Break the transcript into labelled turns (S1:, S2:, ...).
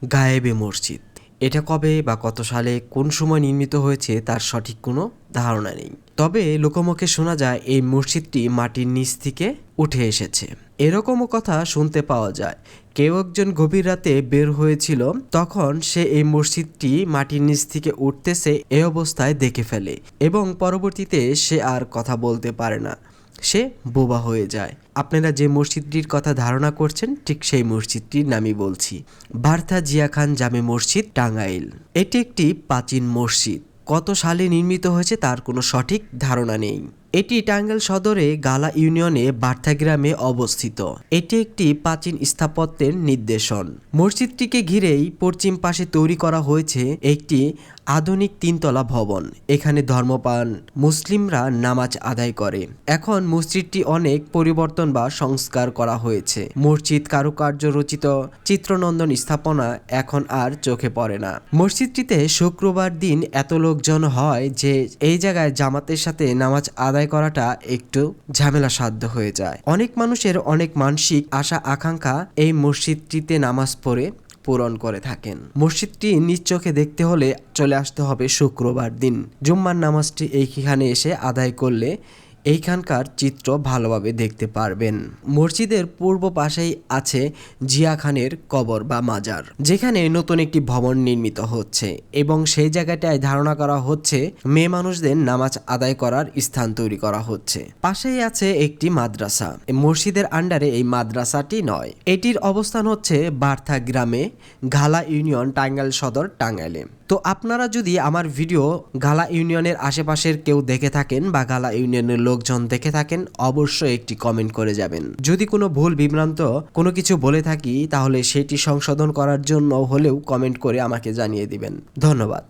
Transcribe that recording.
S1: গায়েবে মসজিদ। এটা কবে বা কত সালে কোন সময় নির্মিত হয়েছে তার সঠিক কোনো ধারণা নেই। তবে লোকমুখে শোনা যায় এই মসজিদটি মাটির নিচ থেকে উঠে এসেছে। এরকমও কথা শুনতে পাওয়া যায়, কেউ একজন গভীর রাতে বের হয়েছিল, তখন সে এই মসজিদটি মাটির নিচ থেকে উঠতেছে এই অবস্থায় দেখে ফেলে এবং পরবর্তীতে সে আর কথা বলতে পারে না, সে বোবা হয়ে যায়। আপনারা যে মসজিদটির কথা ধারণা করছেন ঠিক সেই মসজিদটির নামই বলছি, বার্থা জিয়া খান জামে মসজিদ, টাঙ্গাইল। এটি একটি প্রাচীন মসজিদ। কত সালে নির্মিত হয়েছে তার কোনো সঠিক ধারণা নেই। এটি টাঙ্গাইল সদরে গালা ইউনিয়নে বার্থা গ্রামে অবস্থিত। এটি একটি প্রাচীন স্থাপত্যের নিদর্শন। মসজিদটিকে ঘিরেই পশ্চিম পাশে তৈরি করা হয়েছে একটি আধুনিক তিনতলা ভবন। এখানে ধর্মপ্রাণ মুসলিমরা নামাজ আদায় করে। এখন মসজিদটি অনেক পরিবর্তন বা সংস্কার করা হয়েছে। মসজিদ কারুকার্য রচিত চিত্রনন্দন স্থাপনা এখন আর চোখে পড়ে না। মসজিদটিতে শুক্রবার দিন এত লোকজন হয় যে এই জায়গায় জামাতের সাথে নামাজ আদায় করাটা একটু ঝামেলা সাধ্য হয়ে যায়। অনেক মানুষের অনেক মানসিক আশা আকাঙ্ক্ষা এই মসজিদটিতে নামাজ পড়ে পূরণ করে থাকেন। মসজিদটি নিজ চোখে দেখতে হলে চলে আসতে হবে শুক্রবার দিন। জুম্মার নামাজটি এইখানে এসে আদায় করলে এইখানকার চিত্র ভালোভাবে দেখতে পারবেন। মসজিদের পূর্ব পাশেই আছে জিয়া খানের কবর বা মাজার, যেখানে নতুন একটি ভবন নির্মিত হচ্ছে এবং সেই জায়গাটায় ধারণা করা হচ্ছে মেয়ে মানুষদের নামাজ আদায় করার স্থান তৈরি করা হচ্ছে। পাশেই আছে একটি মাদ্রাসা। মসজিদের আন্ডারে এই মাদ্রাসাটি নয়, এটির অবস্থান হচ্ছে বার্থা গ্রামে, ঘালা ইউনিয়ন, টাঙ্গাইল সদর, টাঙ্গাইলে। তো আপনারা যদি আমার ভিডিও গালা ইউনিয়নের আশেপাশের কেউ দেখে থাকেন বা গালা ইউনিয়নের লোকজন দেখে থাকেন, অবশ্যই একটি কমেন্ট করে যাবেন। যদি কোনো ভুল বিভ্রান্ত কোনো কিছু বলে থাকি তাহলে সেটি সংশোধন করার জন্য হলেও কমেন্ট করে আমাকে জানিয়ে দিবেন। ধন্যবাদ।